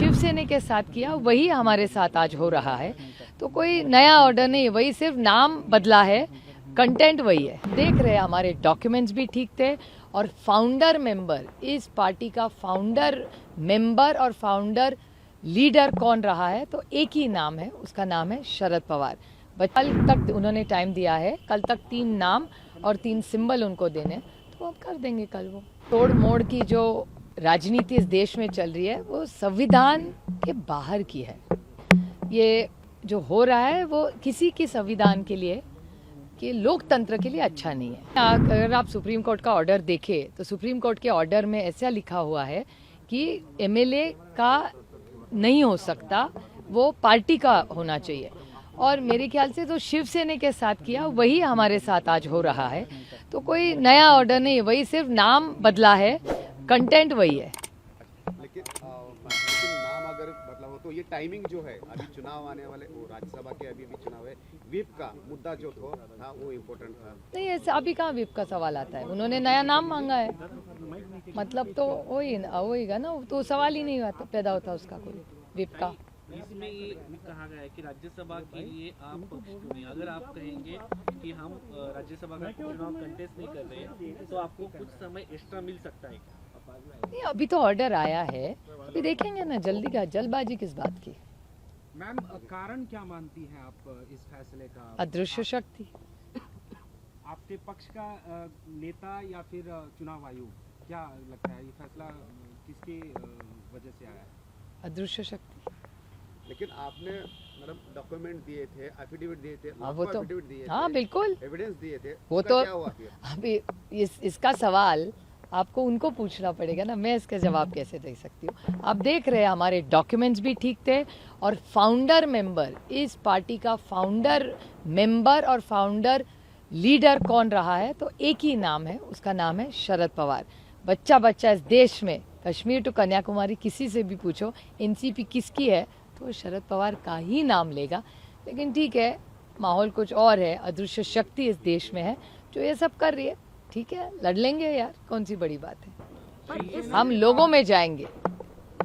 शिवसेना के साथ किया वही हमारे साथ आज हो रहा है। तो कोई नया ऑर्डर नहीं, वही सिर्फ नाम बदला है, कंटेंट वही है। देख रहे हैं हमारे डॉक्यूमेंट्स भी ठीक थे और फाउंडर मेंबर, इस पार्टी का फाउंडर मेंबर और फाउंडर लीडर कौन रहा है, तो एक ही नाम है, उसका नाम है शरद पवार। कल तक उन्होंने टाइम दिया है, कल तक 3 नाम और 3 सिंबल उनको देने, तो अब कर देंगे कल। वो तोड़ मोड़ की जो राजनीति इस देश में चल रही है वो संविधान के बाहर की है। ये जो हो रहा है वो किसी के संविधान के लिए, कि लोकतंत्र के लिए अच्छा नहीं है। अगर आप सुप्रीम कोर्ट का ऑर्डर देखें तो सुप्रीम कोर्ट के ऑर्डर में ऐसा लिखा हुआ है कि एमएलए का नहीं हो सकता, वो पार्टी का होना चाहिए। और मेरे ख्याल से तो शिवसेना के साथ किया वही हमारे साथ आज हो रहा है। तो कोई नया ऑर्डर नहीं, वही सिर्फ नाम बदला है, कंटेंट वही है। लेकिन नाम अगर बदला हो तो ये टाइमिंग जो है, अभी चुनाव आने वाले, वो राज्यसभा के अभी भी चुनाव है, व्हिप का मुद्दा जो था वो इम्पोर्टेंट था। नहीं, ऐसे अभी कहाँ व्हिप का सवाल आता है, उन्होंने नया नाम मांगा है, मतलब तो वहीगा ना, तो सवाल ही नहीं पैदा होता उसका कोई व्हिप का। इसमें ये कहा गया है कि राज्यसभा के लिए आप पक्ष चुनिए। अगर आप कहेंगे कि हम राज्यसभा का चुनाव कंटेस्ट नहीं कर रहे तो आपको कुछ समय एक्स्ट्रा मिल सकता है क्या? नहीं, अभी तो ऑर्डर आया है, अभी देखेंगे ना, जल्दबाजी किस बात की। मैम, कारण क्या मानती हैं आप इस फैसले का? अदृश्य शक्ति। आपके पक्ष का नेता या फिर चुनाव आयोग, क्या लगता है ये फैसला किसकी वजह से आया है? अदृश्य शक्ति। लेकिन आपने मैडम डॉक्यूमेंट दिए थे, एफिडेविट दिए थे, वो तो एफिडेविट दिए हाँ थे, बिल्कुल, एविडेंस दिए थे, वो उसका तो क्या हुआ फिर? अभी इसका सवाल आपको उनको पूछना पड़ेगा ना, मैं इसका जवाब कैसे दे सकती हूँ। आप देख रहे हैं हमारे डॉक्यूमेंट्स भी ठीक थे और फाउंडर मेंबर, इस पार्टी का फाउंडर मेंबर और फाउंडर लीडर कौन रहा है, तो एक ही नाम है, उसका नाम है शरद पवार। बच्चा इस देश में, कश्मीर टू कन्याकुमारी, किसी से भी पूछो एनसीपी किसकी है, तो शरद पवार का ही नाम लेगा। लेकिन ठीक है, माहौल कुछ और है, अदृश्य शक्ति इस देश में है जो ये सब कर रही है। ठीक है, लड़ लेंगे यार, कौन सी बड़ी बात है, हम लोगों में जाएंगे।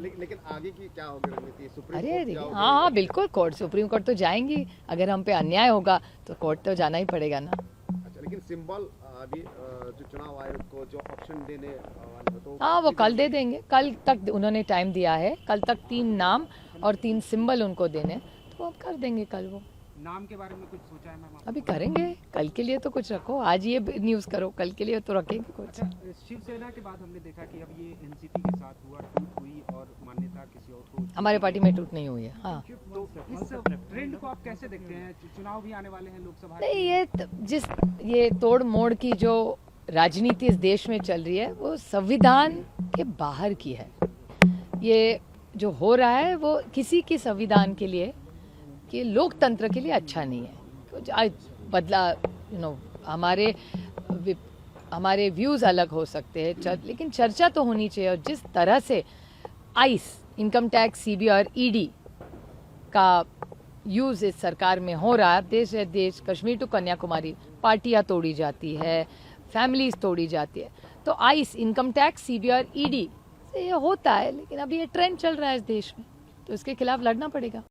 लेकिन आगे की क्या होगी रणनीति? सुप्रीम अरे कोर्ट जाओगे? हाँ बिल्कुल, सुप्रीम कोर्ट तो जाएंगी, अगर हम पे अन्याय होगा तो कोर्ट तो जाना ही पड़ेगा ना। अच्छा, लेकिन सिंबल अभी जो चुनाव आयोग को जो ऑप्शन देने वाले हो, तो हाँ वो कल दे देंगे, कल तक उन्होंने टाइम दिया है, कल तक 3 नाम और 3 सिंबल उनको देने, तो अब कर देंगे कल। वो नाम के बारे में कुछ सोचा है मैम? अभी करेंगे, कल के लिए तो कुछ रखो, आज ये न्यूज़ करो, कल के लिए तो रखेंगे कुछ। अच्छा, शिवसेना के बाद हमने देखा कि अब ये एनसीपी के साथ हुआ, टूट हुई और मान्यता किसी और को। हमारे पार्टी में टूट नहीं हुई है। हाँ तो इस ट्रेंड को आप कैसे देखते हैं? चुनाव भी आने वाले हैं लोकसभा नहीं, ये तोड़ मोड़ की जो राजनीति इस देश में चल रही है वो संविधान के बाहर की है। ये जो हो रहा है वो किसी के संविधान के लिए, कि लोकतंत्र के लिए अच्छा नहीं है। कुछ आज बदला, हमारे व्यूज़ अलग हो सकते हैं, लेकिन चर्चा तो होनी चाहिए। और जिस तरह से आइस, इनकम टैक्स, सीबीआई और ईडी का यूज़ इस सरकार में हो रहा है, देश कश्मीर टू कन्याकुमारी पार्टियां तोड़ी जाती है, फैमिलीज तोड़ी जाती है, तो आइस, इनकम टैक्स, सीबीआई और ईडी से ये होता है। लेकिन अभी ये ट्रेंड चल रहा है इस देश में, तो इसके खिलाफ लड़ना पड़ेगा।